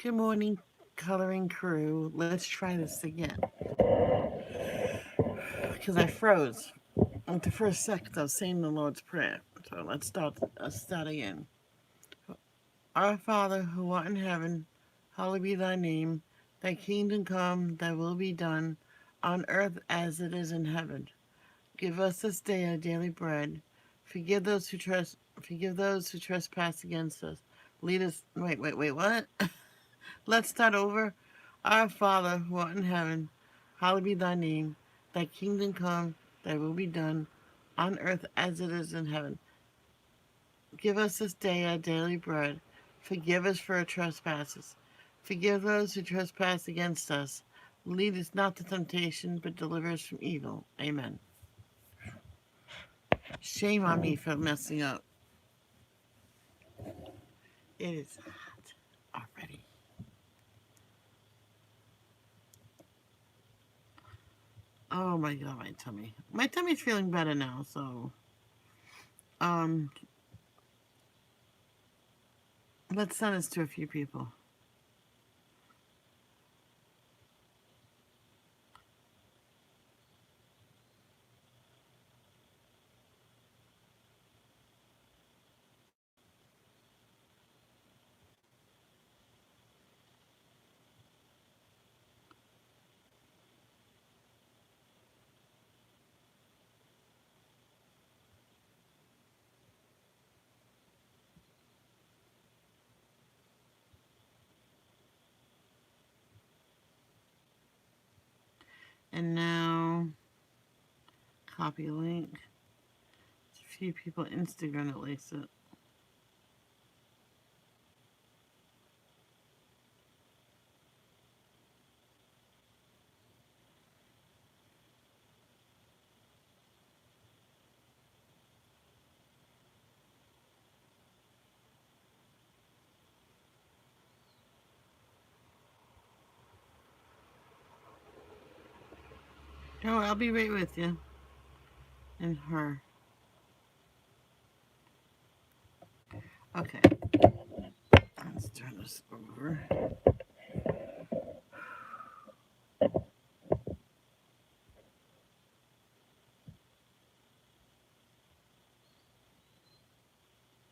Good morning, coloring crew. Let's try this again. Because I froze at the first second of saying the Lord's Prayer. So let's start again. Our Father who art in heaven, hallowed be thy name. Thy kingdom come, thy will be done, on earth as it is in heaven. Give us this day our daily bread. Forgive those who trespass against us. Lead us. Wait. What? Let's start over. Our Father who art in heaven, hallowed be thy name. Thy kingdom come, thy will be done, on earth as it is in heaven. Give us this day our daily bread. Forgive us for our trespasses. Forgive those who trespass against us. Lead us not to temptation, but deliver us from evil. Amen. Shame on me for messing up. It is hot already. Oh my god, my tummy. My tummy's feeling better now, so um let's send this to a few people. And now copy link. A few people Instagram at least. Oh, I'll be right with you. And her. Okay. Let's turn this over.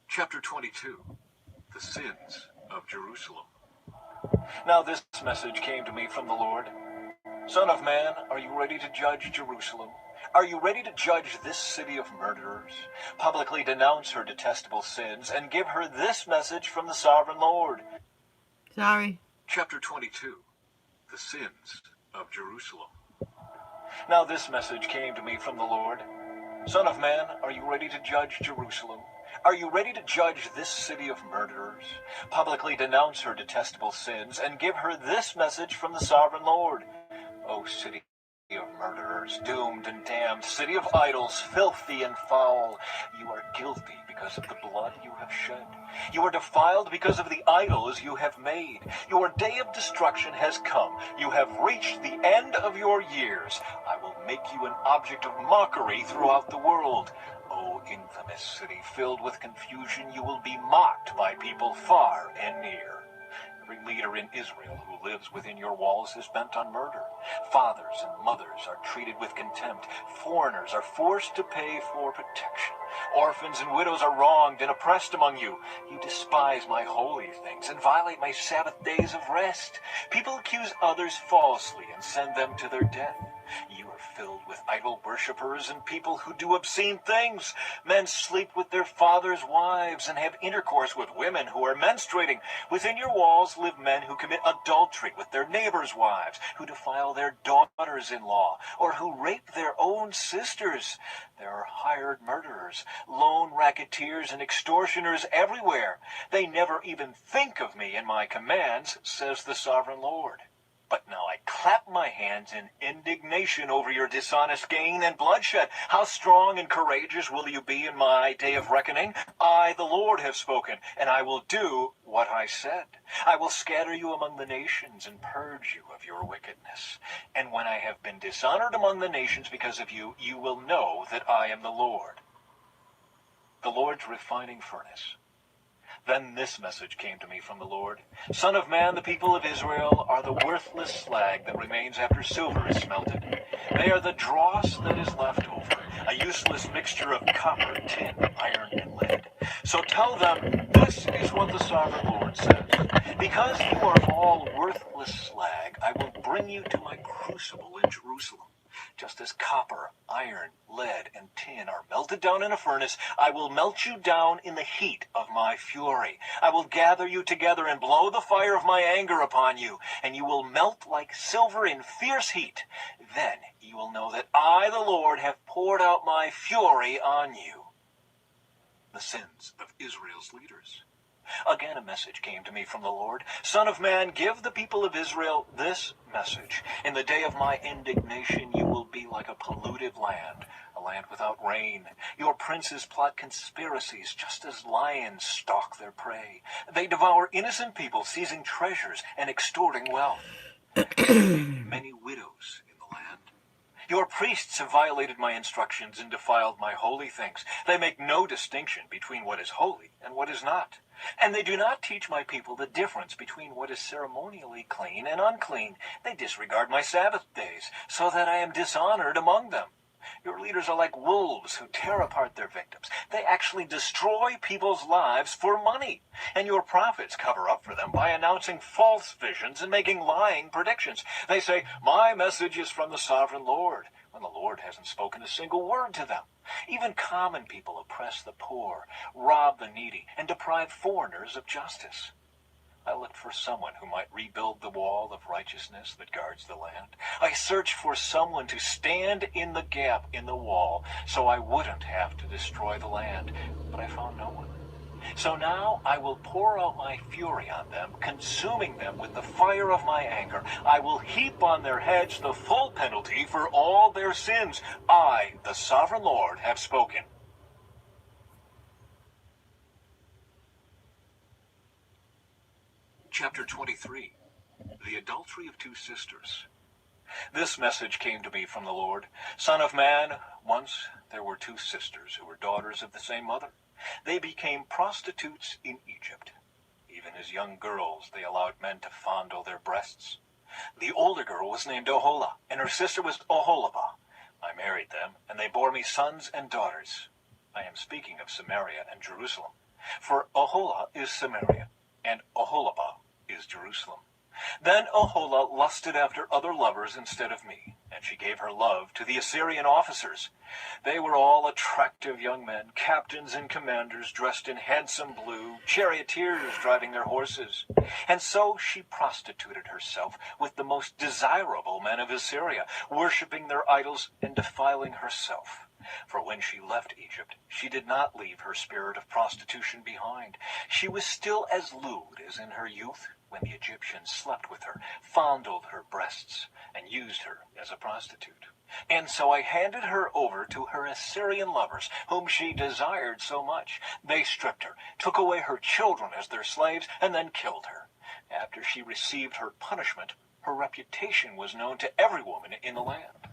Chapter 22. The Sins of Jerusalem. Now this message came to me from the Lord. Son of man, are you ready to judge Jerusalem? Are you ready to judge this city of murderers? Publicly denounce her detestable sins and give her this message from the sovereign Lord. Sorry. Chapter 22. The Sins of Jerusalem. Now this message came to me from the Lord. Son of man, are you ready to judge Jerusalem? Are you ready to judge this city of murderers? Publicly denounce her detestable sins and give her this message from the sovereign Lord. O city of murderers, doomed and damned, city of idols, filthy and foul, you are guilty because of the blood you have shed. You are defiled because of the idols you have made. Your day of destruction has come. You have reached the end of your years. I will make you an object of mockery throughout the world. O infamous city filled with confusion, you will be mocked by people far and near. Every leader in Israel who lives within your walls is bent on murder. Fathers and mothers are treated with contempt. Foreigners are forced to pay for protection. Orphans and widows are wronged and oppressed among you. You despise my holy things and violate my Sabbath days of rest. People accuse others falsely and send them to their death. You are filled with idol worshippers and people who do obscene things. Men sleep with their fathers' wives and have intercourse with women who are menstruating. Within your walls live men who commit adultery with their neighbors' wives, who defile their daughters-in-law, or who rape their own sisters. There are hired murderers, lone racketeers, and extortioners everywhere. They never even think of me and my commands, says the sovereign Lord. But now I clap my hands in indignation over your dishonest gain and bloodshed. How strong and courageous will you be in my day of reckoning? I, the Lord, have spoken, and I will do what I said. I will scatter you among the nations and purge you of your wickedness. And when I have been dishonored among the nations because of you, you will know that I am the Lord. The Lord's refining furnace. Then this message came to me from the Lord. Son of man, the people of Israel are the worthless slag that remains after silver is smelted. They are the dross that is left over, a useless mixture of copper, tin, iron, and lead. So tell them, this is what the sovereign Lord says. Because you are all worthless slag, I will bring you to my crucible in Jerusalem. Just as copper, iron, lead, and tin are melted down in a furnace, I will melt you down in the heat of my fury. I will gather you together and blow the fire of my anger upon you, and you will melt like silver in fierce heat. Then you will know that I, the Lord, have poured out my fury on you. The sins of Israel's leaders. Again a message came to me from the Lord. Son of man, give the people of Israel this message. In the day of my indignation you will be like a polluted land, a land without rain. Your princes plot conspiracies just as lions stalk their prey. They devour innocent people, seizing treasures and extorting wealth. Many widows in the land. Your priests have violated my instructions and defiled my holy things. They make no distinction between what is holy and what is not. And they do not teach my people the difference between what is ceremonially clean and unclean. They disregard my Sabbath days, so that I am dishonored among them. Your leaders are like wolves who tear apart their victims. They actually destroy people's lives for money. And your prophets cover up for them by announcing false visions and making lying predictions. They say, my message is from the sovereign Lord, when the Lord hasn't spoken a single word to them. Even common people oppress the poor, rob the needy, and deprive foreigners of justice. I looked for someone who might rebuild the wall of righteousness that guards the land. I searched for someone to stand in the gap in the wall so I wouldn't have to destroy the land, but I found no one. So now I will pour out my fury on them, consuming them with the fire of my anger. I will heap on their heads the full penalty for all their sins. I, the sovereign Lord, have spoken. Chapter 23. The Adultery of Two Sisters. This message came to me from the Lord. Son of man, once there were two sisters who were daughters of the same mother. They became prostitutes in Egypt. Even as young girls, they allowed men to fondle their breasts. The older girl was named Oholah, and her sister was Oholibah. I married them, and they bore me sons and daughters. I am speaking of Samaria and Jerusalem. For Oholah is Samaria, and Oholibah is Jerusalem. Then Oholah lusted after other lovers instead of me, and she gave her love to the Assyrian officers. They were all attractive young men, captains and commanders dressed in handsome blue, charioteers driving their horses. And so she prostituted herself with the most desirable men of Assyria, worshipping their idols and defiling herself. For when she left Egypt, she did not leave her spirit of prostitution behind. She was still as lewd as in her youth, when the Egyptians slept with her, fondled her breasts, and used her as a prostitute. And so I handed her over to her Assyrian lovers, whom she desired so much. They stripped her, took away her children as their slaves, and then killed her. After she received her punishment, her reputation was known to every woman in the land.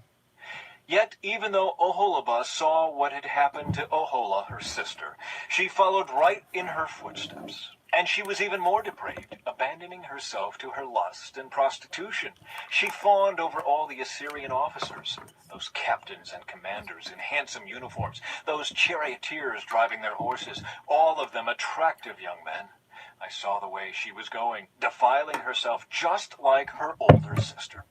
Yet, even though Oholibah saw what had happened to Oholah, her sister, she followed right in her footsteps. And she was even more depraved, abandoning herself to her lust and prostitution. She fawned over all the Assyrian officers, those captains and commanders in handsome uniforms, those charioteers driving their horses, all of them attractive young men. I saw the way she was going, defiling herself just like her older sister.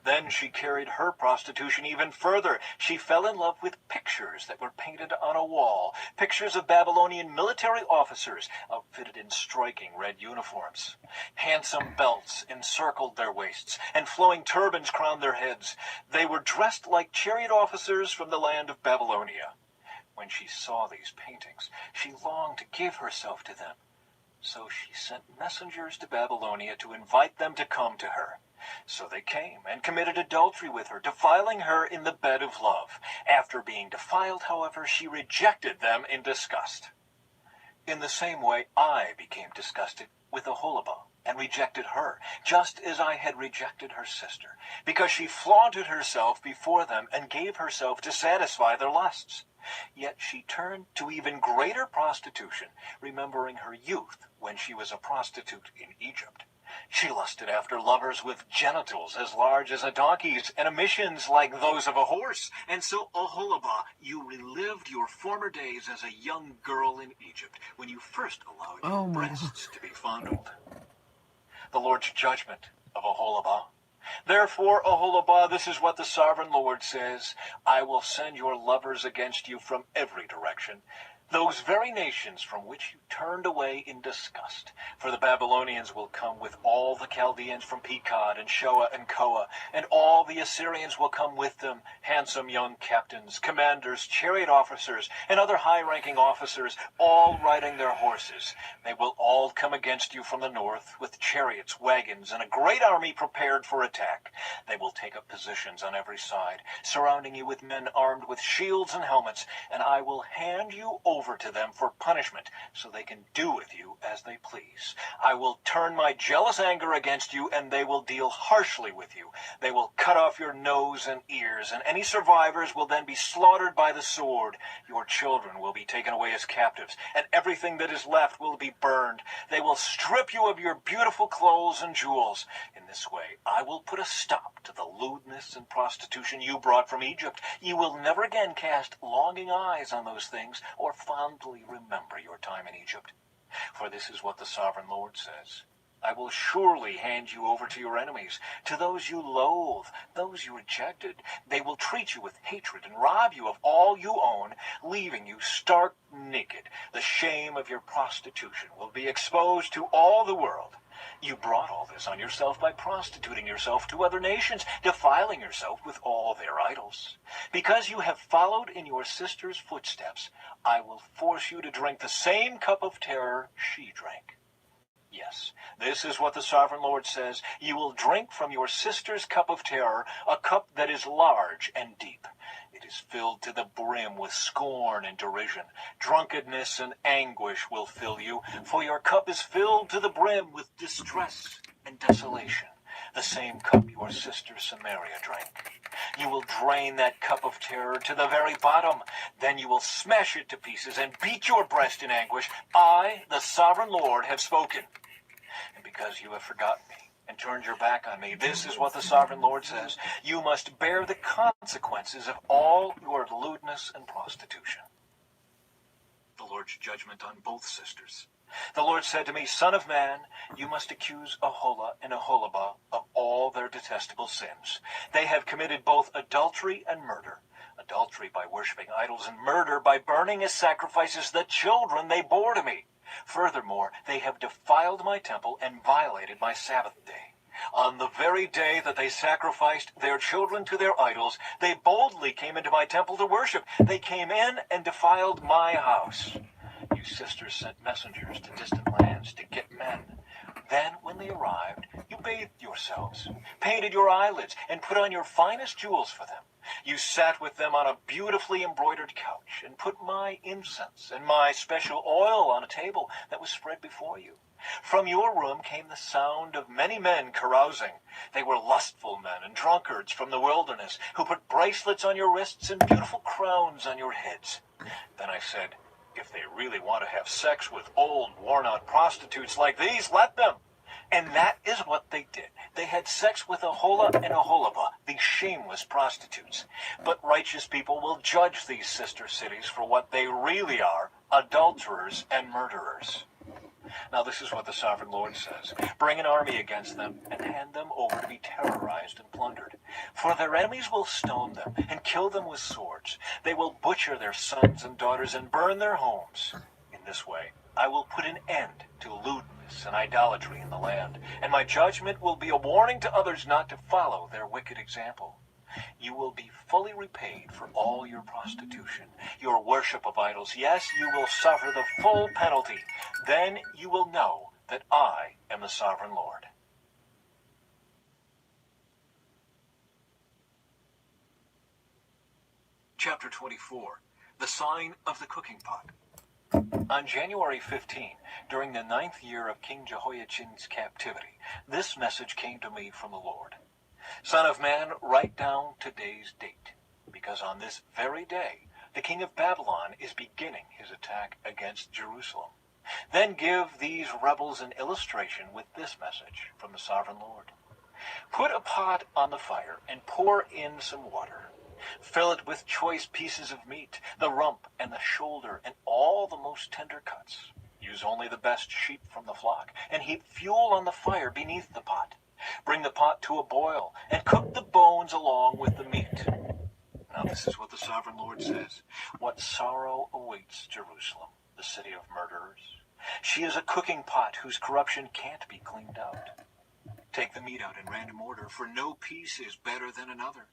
Then she carried her prostitution even further. She fell in love with pictures that were painted on a wall, pictures of Babylonian military officers outfitted in striking red uniforms. Handsome belts encircled their waists, and flowing turbans crowned their heads. They were dressed like chariot officers from the land of Babylonia. When she saw these paintings, she longed to give herself to them. So she sent messengers to Babylonia to invite them to come to her. So they came and committed adultery with her, defiling her in the bed of love. After being defiled, however, she rejected them in disgust. In the same way, I became disgusted with Oholibah and rejected her, just as I had rejected her sister, because she flaunted herself before them and gave herself to satisfy their lusts. Yet she turned to even greater prostitution, remembering her youth when she was a prostitute in Egypt. She lusted after lovers with genitals as large as a donkey's and emissions like those of a horse. And so, Oholibah, you relived your former days as a young girl in Egypt when you first allowed your Oh my God. breasts to be fondled. The Lord's judgment of Oholibah. Therefore, Oholibah, this is what the sovereign Lord says: I will send your lovers against you from every direction, those very nations from which you turned away in disgust. For the Babylonians will come with all the Chaldeans from Pekod and Shoa and Koa, and all the Assyrians will come with them, handsome young captains, commanders, chariot officers, and other high-ranking officers, all riding their horses. They will all come against you from the north, with chariots, wagons, and a great army prepared for attack. They will take up positions on every side, surrounding you with men armed with shields and helmets, and I will hand you over to them for punishment, so they can do with you as they please. I will turn my jealous anger against you, and they will deal harshly with you. They will cut off your nose and ears, and any survivors will then be slaughtered by the sword. Your children will be taken away as captives, and everything that is left will be burned. They will strip you of your beautiful clothes and jewels. In this way, I will put a stop to the lewdness and prostitution you brought from Egypt. You will never again cast longing eyes on those things, or fondly remember your time in Egypt. For this is what the sovereign Lord says: I will surely hand you over to your enemies, to those you loathe, those you rejected. They will treat you with hatred and rob you of all you own, leaving you stark naked. The shame of your prostitution will be exposed to all the world. You brought all this on yourself by prostituting yourself to other nations, defiling yourself with all their idols. Because you have followed in your sister's footsteps, I will force you to drink the same cup of terror she drank. Yes, this is what the sovereign Lord says: you will drink from your sister's cup of terror, a cup that is large and deep. It is filled to the brim with scorn and derision. Drunkenness and anguish will fill you, for your cup is filled to the brim with distress and desolation, the same cup your sister Samaria drank. You will drain that cup of terror to the very bottom. Then you will smash it to pieces and beat your breast in anguish. I, the sovereign Lord, have spoken. And because you have forgotten me and turned your back on me, this is what the sovereign Lord says: you must bear the consequences of all your lewdness and prostitution. The Lord's judgment on both sisters. The Lord said to me, Son of man, you must accuse Aholah and Oholibah of all their detestable sins. They have committed both adultery and murder. Adultery by worshiping idols, and murder by burning as sacrifices the children they bore to me. Furthermore, they have defiled my temple and violated my Sabbath day. On the very day that they sacrificed their children to their idols, they boldly came into my temple to worship. They came in and defiled my house. You sisters sent messengers to distant lands to get men. Then, when they arrived, you bathed yourselves, painted your eyelids, and put on your finest jewels for them. You sat with them on a beautifully embroidered couch, and put my incense and my special oil on a table that was spread before you. From your room came the sound of many men carousing. They were lustful men and drunkards from the wilderness, who put bracelets on your wrists and beautiful crowns on your heads. Then I said, if they really want to have sex with old, worn-out prostitutes like these, let them. And that is what they did. They had sex with Aholah and Oholibah, these shameless prostitutes. But righteous people will judge these sister cities for what they really are: adulterers and murderers. Now this is what the sovereign Lord says: bring an army against them and hand them over to be terrorized and plundered. For their enemies will stone them and kill them with swords. They will butcher their sons and daughters and burn their homes. In this way, I will put an end to lewdness and idolatry in the land, and my judgment will be a warning to others not to follow their wicked example. You will be fully repaid for all your prostitution, your worship of idols. Yes, you will suffer the full penalty. Then you will know that I am the sovereign Lord. Chapter 24. The Sign of the Cooking Pot. On January 15, during the 9th year of King Jehoiachin's captivity, this message came to me from the Lord. Son of man, write down today's date, because on this very day the king of Babylon is beginning his attack against Jerusalem. Then give these rebels an illustration with this message from the sovereign Lord. Put a pot on the fire and pour in some water. Fill it with choice pieces of meat, the rump and the shoulder, and all the most tender cuts. Use only the best sheep from the flock, and heap fuel on the fire beneath the pot. Bring the pot to a boil, and cook the bones along with the meat. Now this is what the sovereign Lord says. What sorrow awaits Jerusalem, the city of murderers. She is a cooking pot whose corruption can't be cleaned out. Take the meat out in random order, for no piece is better than another.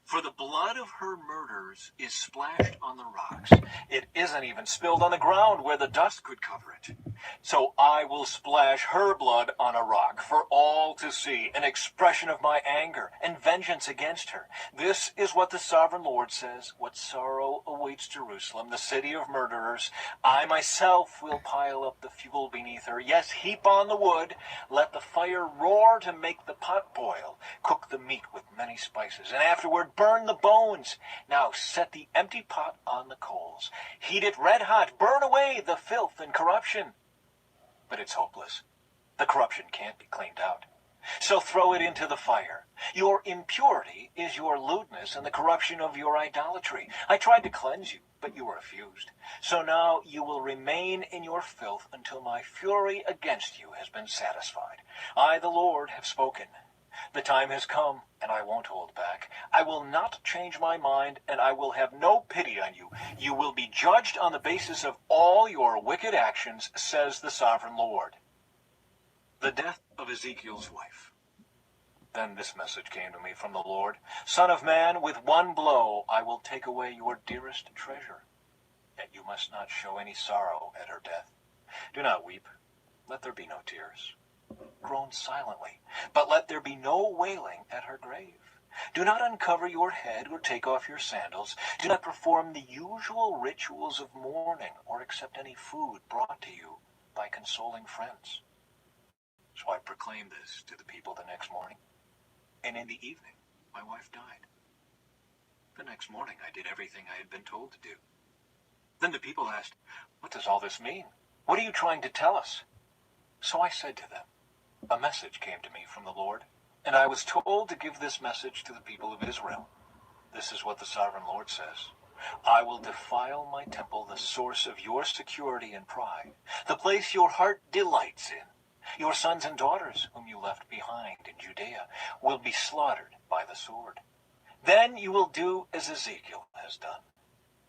For the blood of her murderers is splashed on the rocks. It isn't even spilled on the ground where the dust could cover it. So I will splash her blood on a rock for all to see, an expression of my anger and vengeance against her. This is what the sovereign Lord says. What sorrow awaits Jerusalem, the city of murderers. I myself will pile up the fuel beneath her. Yes, heap on the wood. Let the fire roar to make the pot boil. Cook the meat with many spices, and afterward burn the bones. Now set the empty pot on the coals. Heat it red hot. Burn away the filth and corruption. But it's hopeless. The corruption can't be cleaned out. So throw it into the fire. Your impurity is your lewdness and the corruption of your idolatry. I tried to cleanse you, but you refused. So now you will remain in your filth until my fury against you has been satisfied. I, the Lord, have spoken. The time has come, and I won't hold back. I will not change my mind, and I will have no pity on you. You will be judged on the basis of all your wicked actions, says the sovereign Lord. The death of Ezekiel's wife. Then this message came to me from the Lord. Son of man, with one blow I will take away your dearest treasure. Yet you must not show any sorrow at her death. Do not weep. Let there be no tears. Groan silently, but let there be no wailing at her grave. Do not uncover your head or take off your sandals. Do not perform the usual rituals of mourning or accept any food brought to you by consoling friends. So I proclaimed this to the people the next morning, and in the evening my wife died. The next morning I did everything I had been told to do. Then the people asked, "What does all this mean? What are you trying to tell us?" So I said to them, "A message came to me from the Lord, and I was told to give this message to the people of Israel. This is what the sovereign Lord says. I will defile my temple, the source of your security and pride, the place your heart delights in. Your sons and daughters, whom you left behind in Judea, will be slaughtered by the sword. Then you will do as Ezekiel has done.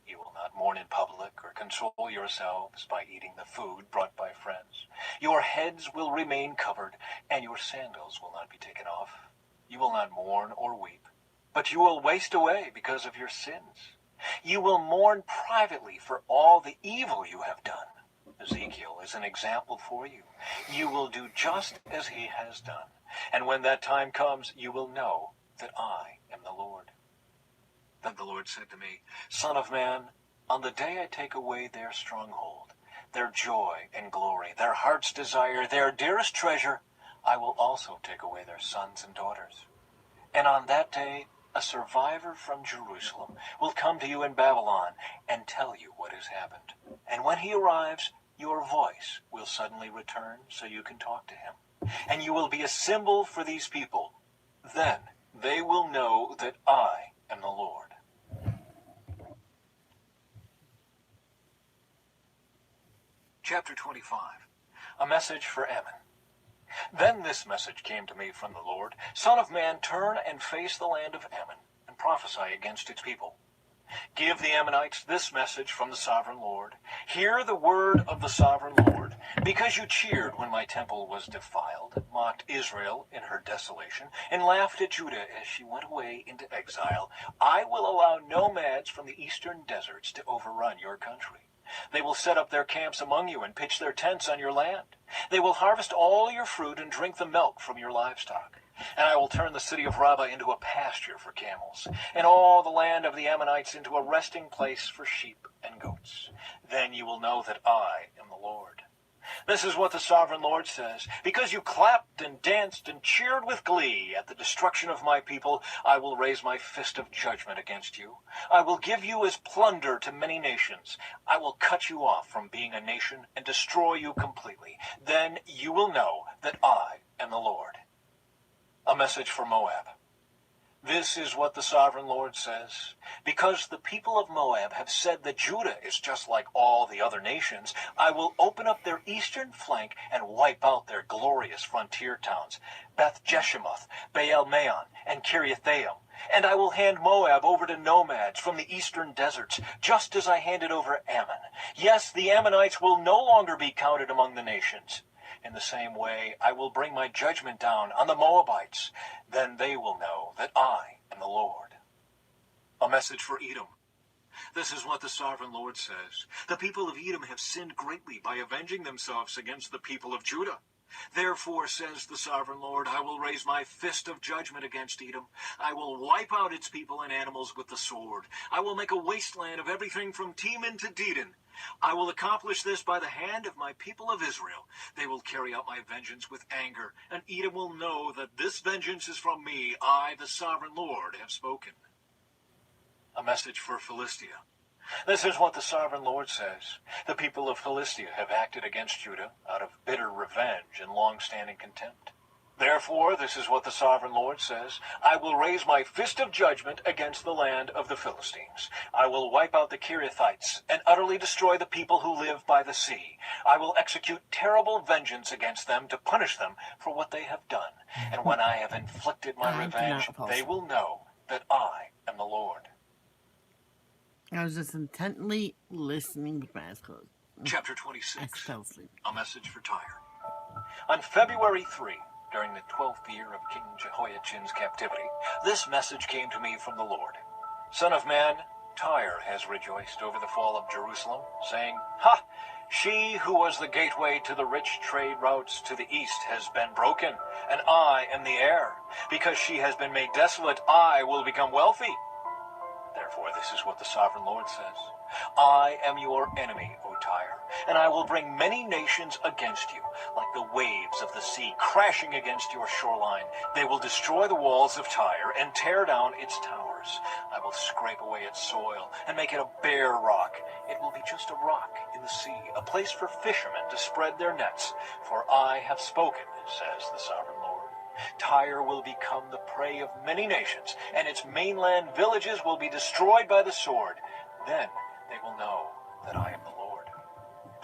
You will not mourn in public or console yourselves by eating the food brought by friends. Your heads will remain covered, and your sandals will not be taken off. You will not mourn or weep, but you will waste away because of your sins. You will mourn privately for all the evil you have done. Ezekiel is an example for you. You will do just as he has done, and when that time comes, you will know that I am the Lord." Then the Lord said to me, "Son of man, on the day I take away their stronghold, their joy and glory, their heart's desire, their dearest treasure, I will also take away their sons and daughters. And on that day, a survivor from Jerusalem will come to you in Babylon and tell you what has happened. And when he arrives, your voice will suddenly return so you can talk to him. And you will be a symbol for these people. Then they will know that I am the Lord." Chapter 25. A message for Ammon. Then this message came to me from the Lord. Son of man, turn and face the land of Ammon, and prophesy against its people. Give the Ammonites this message from the sovereign Lord. Hear the word of the sovereign Lord. Because you cheered when my temple was defiled, mocked Israel in her desolation, and laughed at Judah as she went away into exile, I will allow nomads from the eastern deserts to overrun your country. They will set up their camps among you and pitch their tents on your land. They will harvest all your fruit and drink the milk from your livestock. And I will turn the city of Rabbah into a pasture for camels, and all the land of the Ammonites into a resting place for sheep and goats. Then you will know that I am the Lord. This is what the sovereign Lord says. Because you clapped and danced and cheered with glee at the destruction of my people, I will raise my fist of judgment against you. I will give you as plunder to many nations. I will cut you off from being a nation and destroy you completely. Then you will know that I am the Lord. A message for Moab. This is what the sovereign Lord says. Because the people of Moab have said that Judah is just like all the other nations, I will open up their eastern flank and wipe out their glorious frontier towns, Beth Jeshimoth, Baal Maon, and Kiriathaim. And I will hand Moab over to nomads from the eastern deserts, just as I handed over Ammon. Yes, the Ammonites will no longer be counted among the nations. In the same way, I will bring my judgment down on the Moabites. Then they will know that I am the Lord. A message for Edom. This is what the sovereign Lord says. The people of Edom have sinned greatly by avenging themselves against the people of Judah. Therefore, says the sovereign Lord, I will raise my fist of judgment against Edom. I will wipe out its people and animals with the sword. I will make a wasteland of everything from Teman to Dedan. I will accomplish this by the hand of my people of Israel. They will carry out my vengeance with anger, and Edom will know that this vengeance is from me. I, the sovereign Lord, have spoken. A message for Philistia. This is what the sovereign Lord says. The people of Philistia have acted against Judah out of bitter revenge and long-standing contempt. Therefore, this is what the sovereign Lord says. I will raise my fist of judgment against the land of the Philistines. I will wipe out the Kiriathites and utterly destroy the people who live by the sea. I will execute terrible vengeance against them to punish them for what they have done. And when I have inflicted my revenge, they will know that I am the Lord. I was just intently listening with my eyes closed. Chapter 26. I fell asleep. A message for Tyre. On February 3, during the 12th year of King Jehoiachin's captivity, this message came to me from the Lord. Son of man, Tyre has rejoiced over the fall of Jerusalem, saying, Ha! She who was the gateway to the rich trade routes to the east has been broken, and I am the heir. Because she has been made desolate, I will become wealthy. Therefore, this is what the sovereign Lord says. I am your enemy, O Tyre, and I will bring many nations against you, like the waves of the sea crashing against your shoreline. They will destroy the walls of Tyre and tear down its towers. I will scrape away its soil and make it a bare rock. It will be just a rock in the sea, a place for fishermen to spread their nets. For I have spoken, says the sovereign Lord. Tyre will become the prey of many nations, and its mainland villages will be destroyed by the sword. Then they will know that I am the Lord.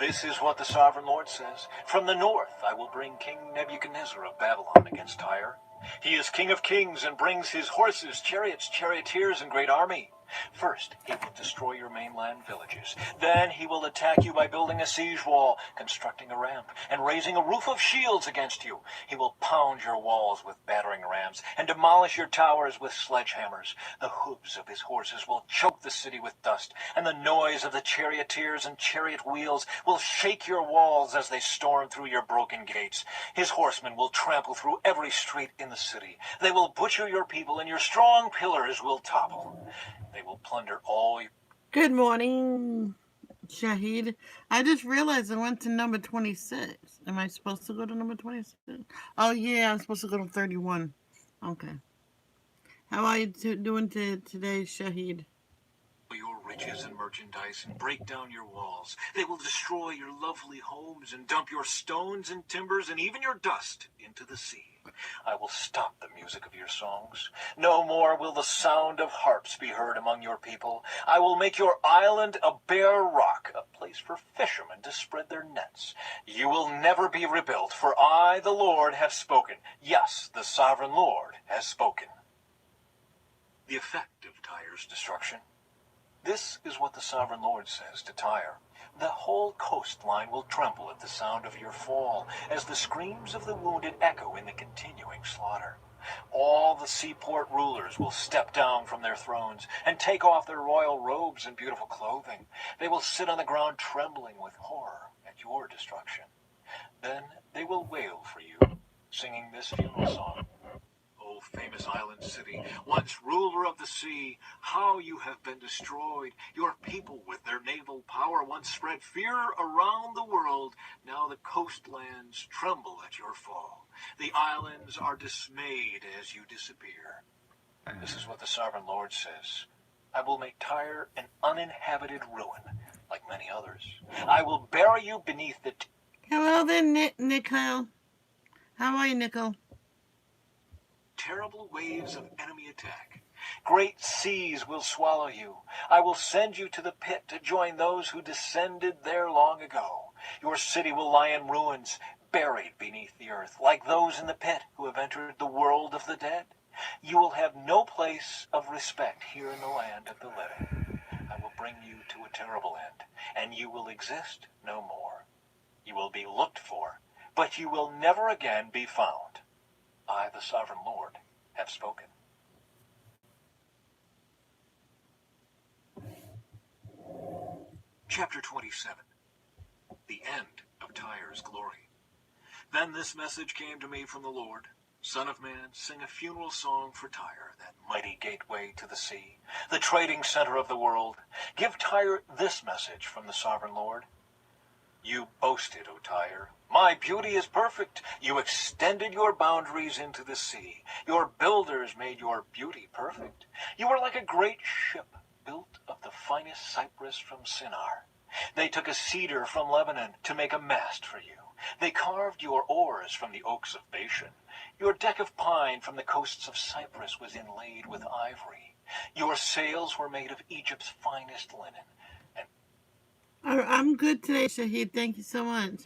This is what the sovereign Lord says. From the north I will bring King Nebuchadnezzar of Babylon against Tyre. He is king of kings and brings his horses, chariots, charioteers, and great army. First, he will destroy your mainland villages. Then he will attack you by building a siege wall, constructing a ramp, and raising a roof of shields against you. He will pound your walls with battering rams and demolish your towers with sledgehammers. The hooves of his horses will choke the city with dust, and the noise of the charioteers and chariot wheels will shake your walls as they storm through your broken gates. His horsemen will trample through every street in the city. They will butcher your people, and your strong pillars will topple. They will plunder all your... Good morning, Shahid. I just realized I went to number 26. Am I supposed to go to number 26? Oh, yeah, I'm supposed to go to 31. Okay. How are you doing today, Shahid? Your riches and merchandise and break down your walls. They will destroy your lovely homes and dump your stones and timbers and even your dust into the sea. I will stop the music of your songs. No more will the sound of harps be heard among your people. I will make your island a bare rock, a place for fishermen to spread their nets. You will never be rebuilt, for I, the Lord, have spoken. Yes, the sovereign Lord has spoken. The effect of Tyre's destruction. This is what the sovereign Lord says to Tyre. The whole coastline will tremble at the sound of your fall, as the screams of the wounded echo in the continuing slaughter. All the seaport rulers will step down from their thrones and take off their royal robes and beautiful clothing. They will sit on the ground trembling with horror at your destruction. Then they will wail for you, singing this funeral song. O famous island city, once ruler of the sea, how you have been destroyed. Your people with their naval power once spread fear around the world. Now the coastlands tremble at your fall. The islands are dismayed as you disappear. This is what the Sovereign Lord says. I will make Tyre an uninhabited ruin, like many others. I will bury you beneath the... Hello there, Nicole. How are you, Nicole? Terrible waves of enemy attack. Great seas will swallow you. I will send you to the pit to join those who descended there long ago. Your city will lie in ruins, buried beneath the earth, like those in the pit who have entered the world of the dead. You will have no place of respect here in the land of the living. I will bring you to a terrible end, and you will exist no more. You will be looked for, but you will never again be found. I, the Sovereign Lord, have spoken. Chapter 27. The End of Tyre's Glory. Then this message came to me from the Lord. Son of man, sing a funeral song for Tyre, that mighty gateway to the sea, the trading center of the world. Give Tyre this message from the Sovereign Lord. You boasted, O Tyre, my beauty is perfect. You extended your boundaries into the sea. Your builders made your beauty perfect. You were like a great ship built of the finest cypress from Shinar. They took a cedar from Lebanon to make a mast for you. They carved your oars from the oaks of Bashan. Your deck of pine from the coasts of Cyprus was inlaid with ivory. Your sails were made of Egypt's finest linen. I'm good today, Shahid. Thank you so much.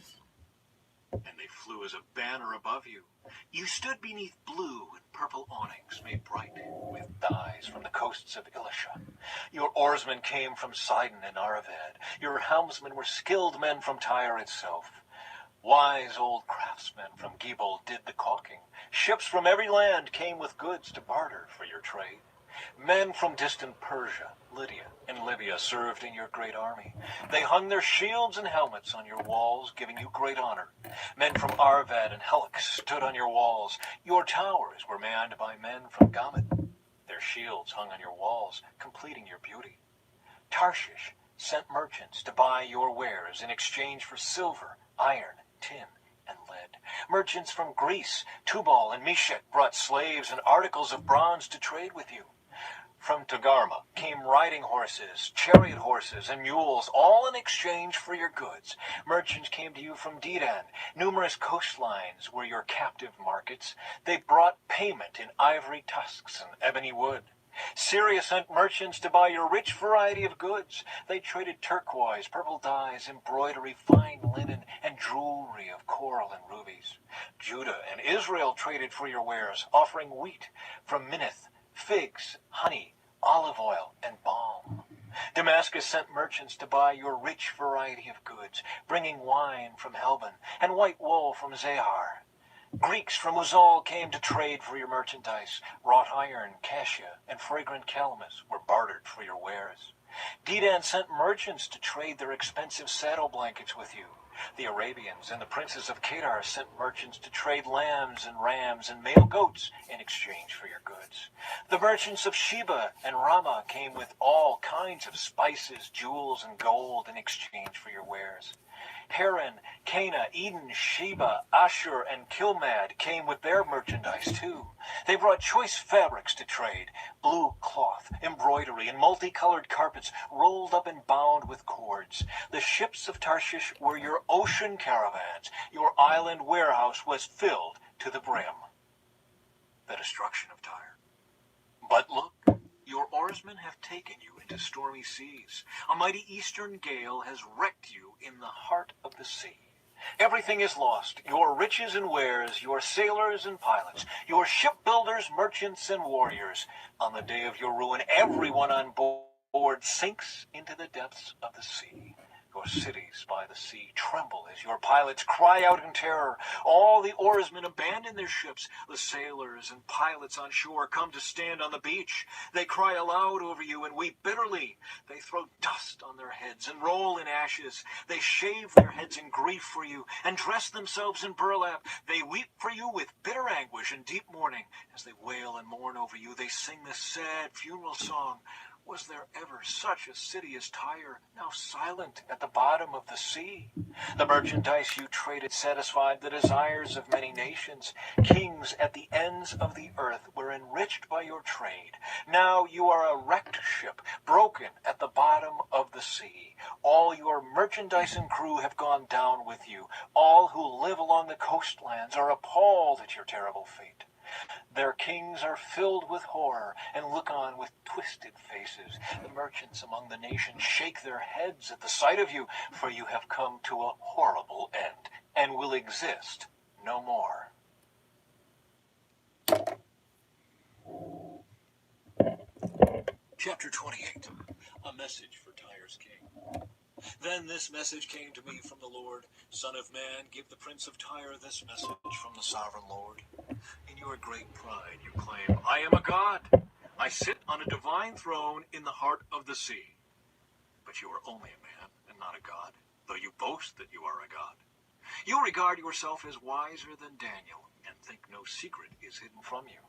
And they flew as a banner above you. You stood beneath blue and purple awnings made bright with dyes from the coasts of Elisha. Your oarsmen came from Sidon and Aravad. Your helmsmen were skilled men from Tyre itself. Wise old craftsmen from Gebal did the caulking. Ships from every land came with goods to barter for your trade. Men from distant Persia, Lydia, and Libya served in your great army. They hung their shields and helmets on your walls, giving you great honor. Men from Arvad and Helix stood on your walls. Your towers were manned by men from Gamad. Their shields hung on your walls, completing your beauty. Tarshish sent merchants to buy your wares in exchange for silver, iron, tin, and lead. Merchants from Greece, Tubal, and Meshech brought slaves and articles of bronze to trade with you. From Togarmah came riding horses, chariot horses, and mules, all in exchange for your goods. Merchants came to you from Dedan. Numerous coastlines were your captive markets. They brought payment in ivory tusks and ebony wood. Syria sent merchants to buy your rich variety of goods. They traded turquoise, purple dyes, embroidery, fine linen, and jewelry of coral and rubies. Judah and Israel traded for your wares, offering wheat from Minnith, figs, honey, olive oil, and balm. Damascus sent merchants to buy your rich variety of goods, bringing wine from Helbon and white wool from Zahar. Greeks from Uzal came to trade for your merchandise. Wrought iron, cassia, and fragrant calamus were bartered for your wares. Dedan sent merchants to trade their expensive saddle blankets with you. The Arabians and the princes of Kedar sent merchants to trade lambs and rams and male goats in exchange for your goods. The merchants of Sheba and Ramah came with all kinds of spices, jewels, and gold in exchange for your wares. Haran, Cana, Eden, Sheba, Ashur, and Kilmad came with their merchandise too. They brought choice fabrics to trade, blue cloth, embroidery, and multicolored carpets rolled up and bound with cords. The ships of Tarshish were your ocean caravans. Your island warehouse was filled to the brim. The destruction of Tyre. But look, your oarsmen have taken you into stormy seas. A mighty eastern gale has wrecked you in the heart of the sea. Everything is lost, your riches and wares, your sailors and pilots, your shipbuilders, merchants, and warriors. On the day of your ruin, everyone on board sinks into the depths of the sea. Your cities by the sea tremble as your pilots cry out in terror. All the oarsmen abandon their ships. The sailors and pilots on shore come to stand on the beach. They cry aloud over you and weep bitterly. They throw dust on their heads and roll in ashes. They shave their heads in grief for you and dress themselves in burlap. They weep for you with bitter anguish and deep mourning. As they wail and mourn over you, they sing this sad funeral song. Was there ever such a city as Tyre, now silent at the bottom of the sea? The merchandise you traded satisfied the desires of many nations. Kings at the ends of the earth were enriched by your trade. Now you are a wrecked ship, broken at the bottom of the sea. All your merchandise and crew have gone down with you. All who live along the coastlands are appalled at your terrible fate. Their kings are filled with horror and look on with twisted faces. The merchants among the nations shake their heads at the sight of you, for you have come to a horrible end and will exist no more. Chapter 28. A message for Tyre's king. Then this message came to me from the Lord. Son of man, give the prince of Tyre this message from the sovereign Lord. In your great pride you claim, I am a god. I sit on a divine throne in the heart of the sea. But you are only a man and not a god, though you boast that you are a god. You regard yourself as wiser than Daniel and think no secret is hidden from you.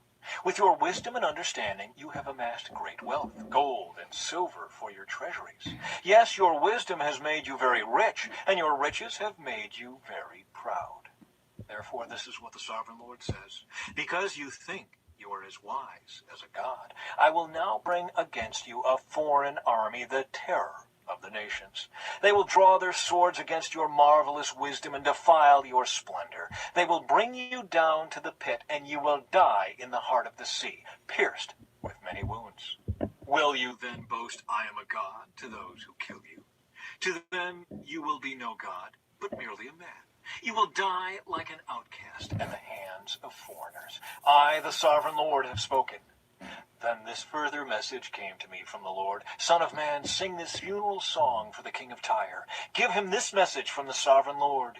With your wisdom and understanding, you have amassed great wealth, gold and silver for your treasuries. Yes, your wisdom has made you very rich, and your riches have made you very proud. Therefore, this is what the sovereign Lord says. Because you think you are as wise as a god, I will now bring against you a foreign army, the terror of the nations. They will draw their swords against your marvelous wisdom and defile your splendor. They will bring you down to the pit, and you will die in the heart of the sea, pierced with many wounds. Will you then boast, I am a god, to those who kill you? To them you will be no god, but merely a man. You will die like an outcast in the hands of foreigners. I, the sovereign Lord, have spoken. Then this further message came to me from the Lord. Son of man, sing this funeral song for the king of Tyre. Give him this message from the sovereign Lord.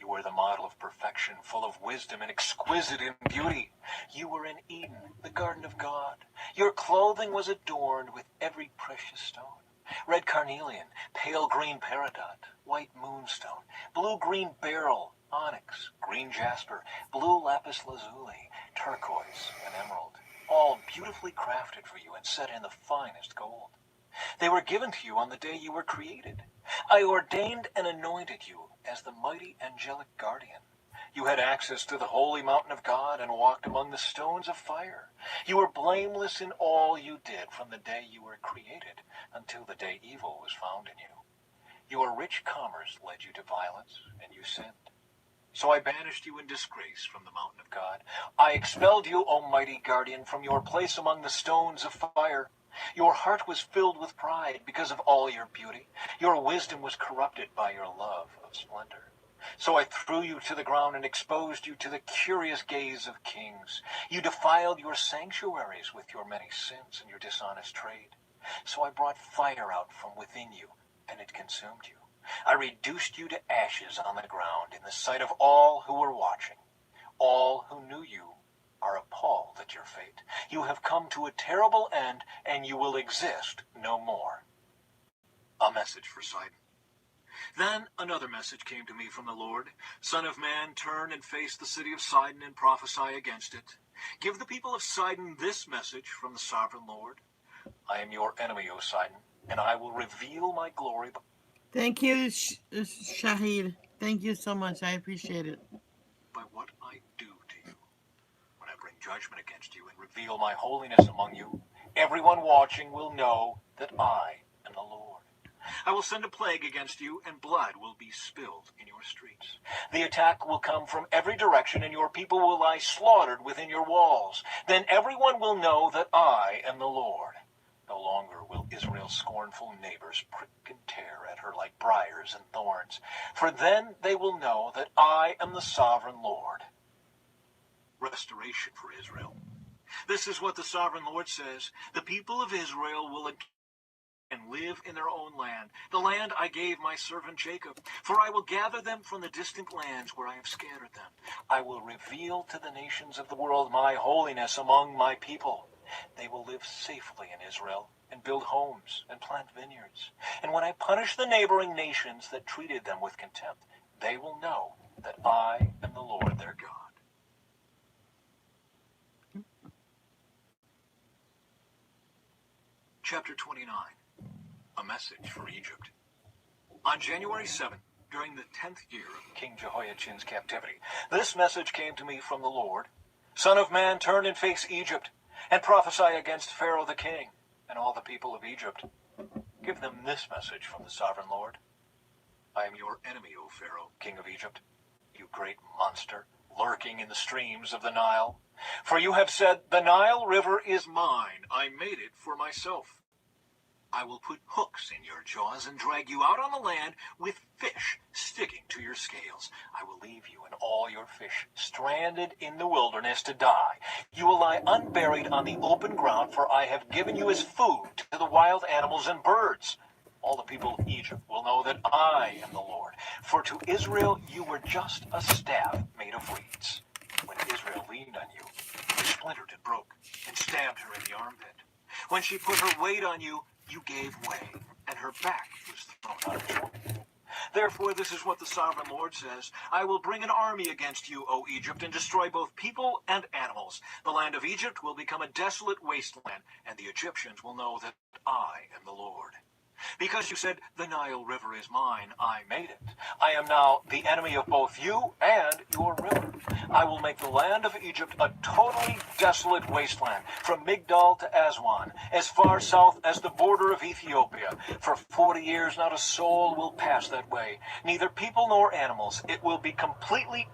You were the model of perfection, full of wisdom and exquisite in beauty. You were in Eden, the garden of God. Your clothing was adorned with every precious stone. Red carnelian, pale green peridot, white moonstone, blue-green beryl, onyx, green jasper, blue lapis lazuli, turquoise, and emerald. All beautifully crafted for you and set in the finest gold. They were given to you on the day you were created. I ordained and anointed you as the mighty angelic guardian. You had access to the holy mountain of God and walked among the stones of fire. You were blameless in all you did from the day you were created until the day evil was found in you. Your rich commerce led you to violence, and you sinned. So I banished you in disgrace from the mountain of God. I expelled you, O mighty guardian, from your place among the stones of fire. Your heart was filled with pride because of all your beauty. Your wisdom was corrupted by your love of splendor. So I threw you to the ground and exposed you to the curious gaze of kings. You defiled your sanctuaries with your many sins and your dishonest trade. So I brought fire out from within you, and it consumed you. I reduced you to ashes on the ground in the sight of all who were watching. All who knew you are appalled at your fate. You have come to a terrible end, and you will exist no more. A message for Sidon. Then another message came to me from the Lord. Son of man, turn and face the city of Sidon and prophesy against it. Give the people of Sidon this message from the sovereign Lord. I am your enemy, O Sidon, and I will reveal my glory. Thank you, Shahid. Thank you so much. I appreciate it. By what I do to you, when I bring judgment against you and reveal my holiness among you, everyone watching will know that I am the Lord. I will send a plague against you, and blood will be spilled in your streets. The attack will come from every direction, and your people will lie slaughtered within your walls. Then everyone will know that I am the Lord. No longer will Israel's scornful neighbors prick and tear at her like briars and thorns, for then they will know that I am the sovereign Lord. Restoration for Israel. This is what the sovereign Lord says. The people of Israel will and live in their own land, the land I gave my servant Jacob. For I will gather them from the distant lands where I have scattered them. I will reveal to the nations of the world my holiness among my people. They will live safely in Israel and build homes and plant vineyards. And when I punish the neighboring nations that treated them with contempt, they will know that I am the Lord their God. Chapter 29. A message for Egypt. On January 7th, during the 10th year of King Jehoiachin's captivity, this message came to me from the Lord. Son of man, turn and face Egypt, and prophesy against Pharaoh the king and all the people of Egypt. Give them this message from the sovereign Lord. I am your enemy, O Pharaoh, king of Egypt, you great monster, lurking in the streams of the Nile. For you have said, the Nile River is mine. I made it for myself. I will put hooks in your jaws and drag you out on the land with fish sticking to your scales. I will leave you and all your fish stranded in the wilderness to die. You will lie unburied on the open ground, for I have given you as food to the wild animals and birds. All the people of Egypt will know that I am the Lord. For to Israel you were just a staff made of reeds. When Israel leaned on you, you splintered and broke, and stabbed her in the armpit. When she put her weight on you, you gave way, and her back was thrown on her shoulder. Therefore, this is what the sovereign Lord says. I will bring an army against you, O Egypt, and destroy both people and animals. The land of Egypt will become a desolate wasteland, and the Egyptians will know that I am the Lord. Because you said, the Nile River is mine, I made it. I am now the enemy of both you and your river. I will make the land of Egypt a totally desolate wasteland, from Migdol to Aswan, as far south as the border of Ethiopia. For 40 years not a soul will pass that way, neither people nor animals. It will be completely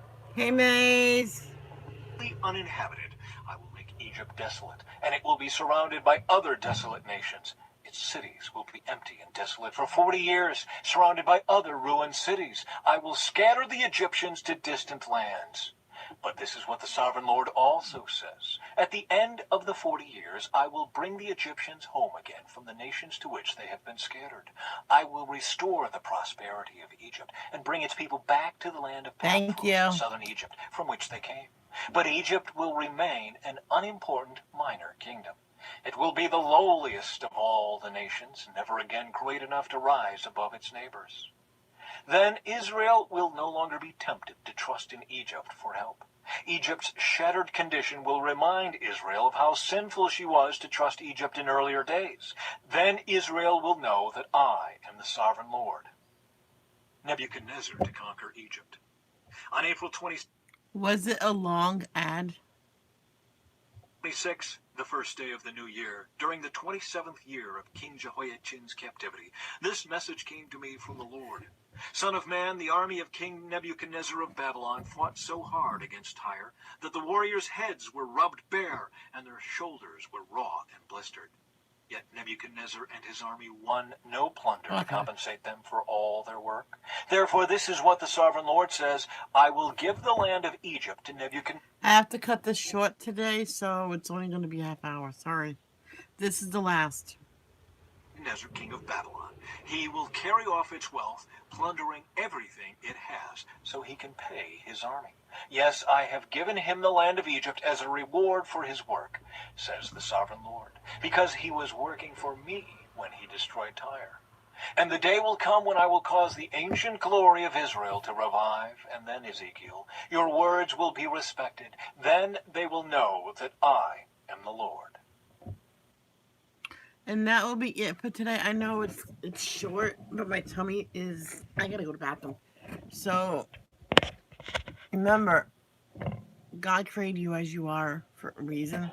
uninhabited. I will make Egypt desolate, and it will be surrounded by other desolate nations. Its cities will be empty and desolate for 40 years, surrounded by other ruined cities. I will scatter the Egyptians to distant lands. But this is what the sovereign Lord also says. At the end of the 40 years, I will bring the Egyptians home again from the nations to which they have been scattered. I will restore the prosperity of Egypt and bring its people back to the land of Pathros, southern Egypt, from which they came. But Egypt will remain an unimportant minor kingdom. It will be the lowliest of all the nations, never again great enough to rise above its neighbors. Then Israel will no longer be tempted to trust in Egypt for help. Egypt's shattered condition will remind Israel of how sinful she was to trust Egypt in earlier days. Then Israel will know that I am the sovereign Lord. Nebuchadnezzar to conquer Egypt. On April 26th, Was it a long ad? the first day of the new year, during the 27th year of King Jehoiachin's captivity, this message came to me from the Lord. Son of man, the army of King Nebuchadnezzar of Babylon fought so hard against Tyre that the warriors' heads were rubbed bare and their shoulders were raw and blistered. Yet Nebuchadnezzar and his army won no plunder to compensate them for all their work. Therefore, this is what the sovereign Lord says. I will give the land of Egypt to Nebuchadnezzar. I have to cut this short today, so it's only going to be a half hour. Sorry. This is the last. Nebuchadnezzar, king of Babylon. He will carry off its wealth, plundering everything it has, so he can pay his army. Yes, I have given him the land of Egypt as a reward for his work, says the sovereign Lord, because he was working for me when he destroyed Tyre. And the day will come when I will cause the ancient glory of Israel to revive, and then, Ezekiel, your words will be respected. Then they will know that I am the Lord. And that will be it for today. I know it's short, but my tummy is... I gotta go to the bathroom. So, remember, God created you as you are for a reason.